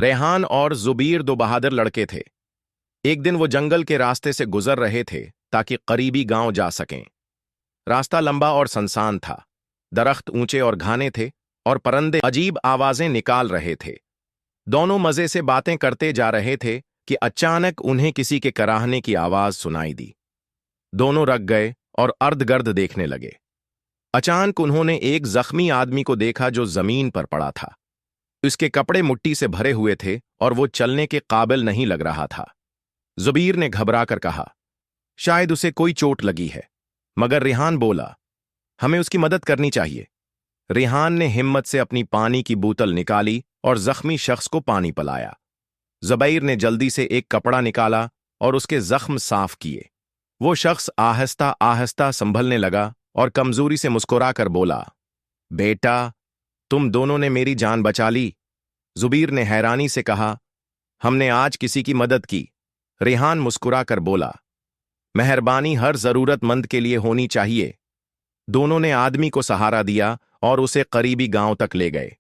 रेहान और जुबीर दो बहादुर लड़के थे। एक दिन वो जंगल के रास्ते से गुजर रहे थे ताकि करीबी गांव जा सकें। रास्ता लंबा और सुनसान था। दरख्त ऊंचे और घने थे और परिंदे अजीब आवाजें निकाल रहे थे। दोनों मजे से बातें करते जा रहे थे कि अचानक उन्हें किसी के कराहने की आवाज सुनाई दी। दोनों रक गए और अर्धगर्द देखने लगे। अचानक उन्होंने एक जख्मी आदमी को देखा जो जमीन पर पड़ा था। उसके कपड़े मिट्टी से भरे हुए थे और वो चलने के काबिल नहीं लग रहा था। जुबीर ने घबराकर कहा, शायद उसे कोई चोट लगी है। मगर रेहान बोला, हमें उसकी मदद करनी चाहिए। रेहान ने हिम्मत से अपनी पानी की बोतल निकाली और जख्मी शख्स को पानी पिलाया। जुबैर ने जल्दी से एक कपड़ा निकाला और उसके जख्म साफ किए। वो शख्स आहिस्ता आहिस्ता संभलने लगा और कमजोरी से मुस्कुराकर बोला, बेटा, तुम दोनों ने मेरी जान बचा ली। जुबीर ने हैरानी से कहा, हमने आज किसी की मदद की। रेहान मुस्कुराकर बोला, मेहरबानी हर जरूरतमंद के लिए होनी चाहिए। दोनों ने आदमी को सहारा दिया और उसे करीबी गांव तक ले गए।